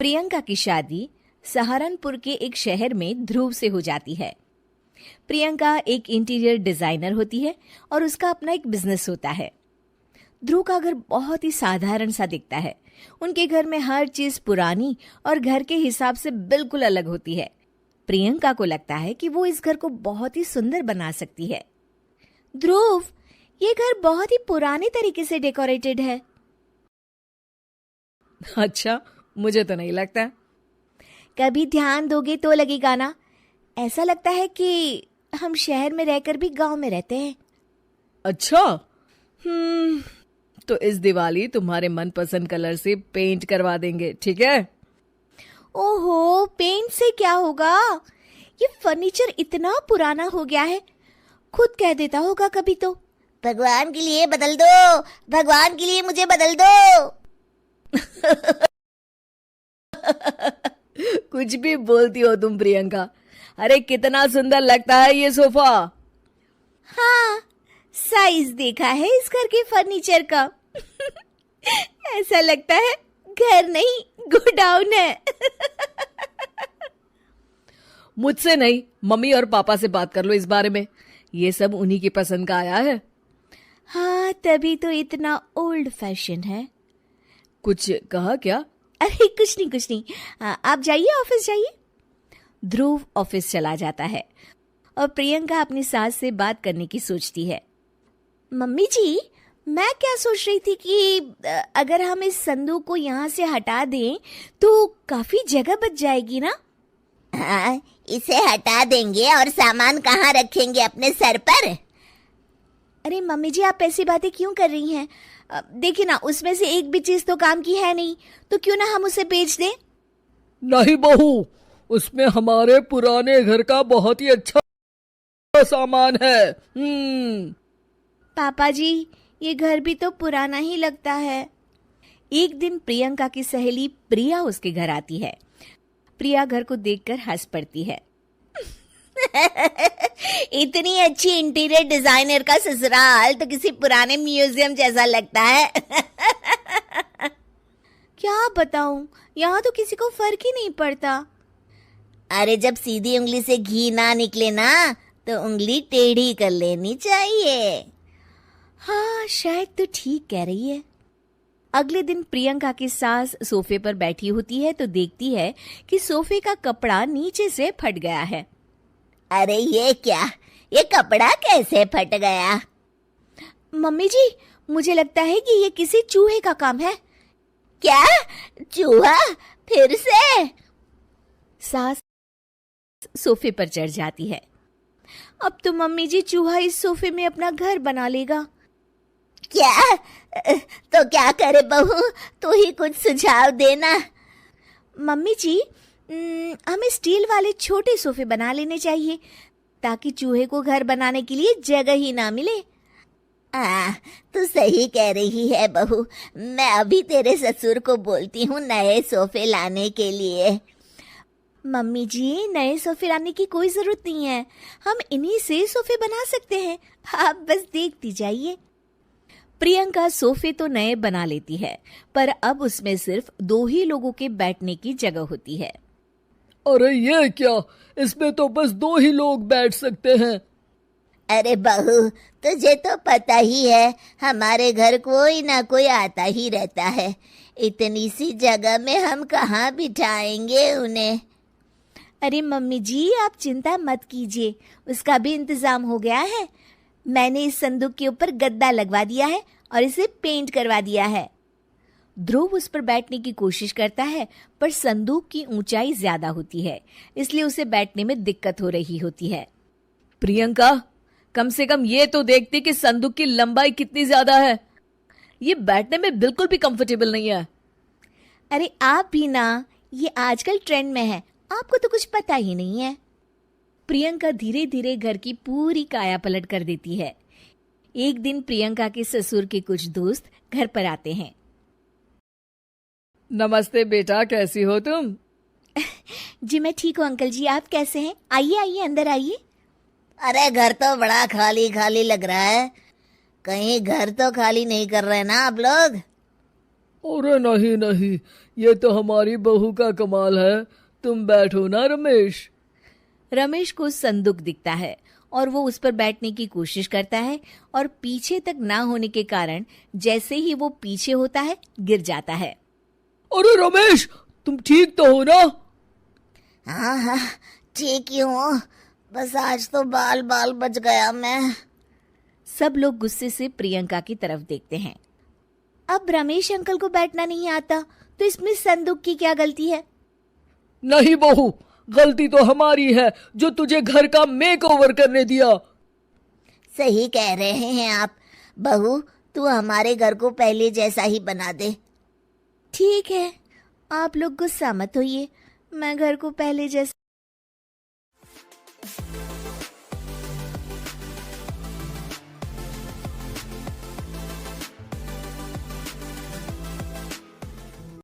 प्रियंका की शादी सहारनपुर के एक शहर में ध्रुव से हो जाती है। प्रियंका एक इंटीरियर डिजाइनर होती है और उसका अपना एक बिजनेस होता है। ध्रुव का घर बहुत ही साधारण सा दिखता है। उनके घर में हर चीज पुरानी और घर के हिसाब से बिल्कुल अलग होती है। प्रियंका को लगता है कि वो इस घर को बहुत ही सुंदर बना सकती है। ध्रुव, ये घर बहुत ही पुराने तरीके से डेकोरेटेड है। अच्छा, मुझे तो नहीं लगता। कभी ध्यान दोगे तो लगेगा ना। ऐसा लगता है कि हम शहर में रहकर भी गांव में रहते हैं। अच्छा, तो इस दिवाली तुम्हारे मनपसंद कलर से पेंट करवा देंगे, ठीक है? ओहो, पेंट से क्या होगा? ये फर्नीचर इतना पुराना हो गया है, खुद कह देता होगा कभी तो, भगवान के लिए बदल दो, भगवान के लिए मुझे बदल दो। कुछ भी बोलती हो तुम प्रियंका। अरे कितना सुंदर लगता है ये सोफा। हाँ, साइज देखा है इस घर के फर्नीचर का। ऐसा लगता है घर नहीं गोडाउन है। मुझसे नहीं, मम्मी और पापा से बात कर लो इस बारे में। ये सब उन्हीं की पसंद का आया है। हाँ, तभी तो इतना ओल्ड फैशन है। कुछ कहा क्या? अरे कुछ नहीं। आप जाइए, ऑफिस जाइए। ध्रुव ऑफिस चला जाता है और प्रियंका अपनी सास से बात करने की सोचती है। मम्मी जी, मैं क्या सोच रही थी कि अगर हम इस संदूक को यहाँ से हटा दें तो काफी जगह बच जाएगी ना। हाँ, इसे हटा देंगे और सामान कहाँ रखेंगे? अपने सर पर? अरे मम्मी जी, आप ऐसी बातें क्यों कर रही हैं? देखिए ना, उसमें से एक भी चीज तो काम की है नहीं, तो क्यों ना हम उसे बेच दें। नहीं बहू, उसमें हमारे पुराने घर का बहुत ही अच्छा सामान है। पापा जी, ये घर भी तो पुराना ही लगता है। एक दिन प्रियंका की सहेली प्रिया उसके घर आती है। प्रिया घर को देखकर हंस पड़ती है। इतनी अच्छी इंटीरियर डिजाइनर का ससुराल तो किसी पुराने म्यूजियम जैसा लगता है। क्या बताऊं, यहाँ तो किसी को फर्क ही नहीं पड़ता। अरे जब सीधी उंगली से घी ना निकले ना, तो उंगली टेढ़ी कर लेनी चाहिए। हाँ, शायद तो ठीक कह रही है। अगले दिन प्रियंका की सास सोफे पर बैठी होती है तो देखती है कि सोफे का कपड़ा नीचे से फट गया है। अरे ये क्या, ये कपड़ा कैसे फट गया? मम्मी जी, मुझे लगता है कि ये किसी चूहे का काम है। क्या? चूहा? फिर से? सास सोफे पर चढ़ जाती है। अब तो मम्मी जी चूहा इस सोफे में अपना घर बना लेगा। क्या? तो क्या करे बहू, तू ही कुछ सुझाव देना। मम्मी जी, हमें स्टील वाले छोटे सोफे बना लेने चाहिए ताकि चूहे को घर बनाने के लिए जगह ही ना मिले। तू सही कह रही है बहू। मैं अभी तेरे ससुर को बोलती हूँ नए सोफे लाने के लिए। मम्मी जी, नए सोफे लाने की कोई जरूरत नहीं है, हम इन्हीं से सोफे बना सकते हैं। आप बस देखती जाइए। प्रियंका सोफे तो नए बना लेती है, पर अब उसमें सिर्फ 2 ही लोगों के बैठने की जगह होती है। अरे ये क्या, इसमें तो बस 2 ही लोग बैठ सकते हैं। अरे बहू, तुझे तो पता ही है, हमारे घर कोई ना कोई आता ही रहता है। इतनी सी जगह में हम कहाँ बिठाएंगे उन्हें? अरे मम्मी जी, आप चिंता मत कीजिए, उसका भी इंतजाम हो गया है। मैंने इस संदूक के ऊपर गद्दा लगवा दिया है और इसे पेंट करवा दिया है। ध्रुव उस पर बैठने की कोशिश करता है, पर संदूक की ऊंचाई ज्यादा होती है, इसलिए उसे बैठने में दिक्कत हो रही होती है। प्रियंका, कम से कम ये तो देखती कि संदूक की लंबाई कितनी ज्यादा है। ये बैठने में बिल्कुल भी कंफर्टेबल नहीं है। अरे आप भी ना, ये आजकल ट्रेंड में है, आपको तो कुछ पता ही नहीं है। प्रियंका धीरे धीरे घर की पूरी काया पलट कर देती है। एक दिन प्रियंका के ससुर के कुछ दोस्त घर पर आते हैं। नमस्ते बेटा, कैसी हो तुम? जी मैं ठीक हूँ अंकल जी, आप कैसे हैं? आइए आइए, अंदर आइए। अरे घर तो बड़ा खाली खाली लग रहा है, कहीं घर तो खाली नहीं कर रहे ना आप लोग? अरे नहीं नहीं, ये तो हमारी बहू का कमाल है। तुम बैठो ना रमेश। रमेश को संदूक दिखता है और वो उस पर बैठने की कोशिश करता है और पीछे तक ना होने के कारण जैसे ही वो पीछे होता है गिर जाता है। अरे रमेश, तुम ठीक तो हो ना? हाँ हाँ, ठीक ही हूँ। बस आज तो बाल बाल बच गया मैं। सब लोग गुस्से से प्रियंका की तरफ देखते हैं। अब रमेश अंकल को बैठना नहीं आता तो इसमें संदूक की क्या गलती है? नहीं बहू, गलती तो हमारी है जो तुझे घर का मेकओवर करने दिया। सही कह रहे हैं आप। बहू, तू हमारे घर को पहले जैसा ही बना दे। ठीक है, आप लोग गुस्सा मत होइए, मैं घर को पहले जैसा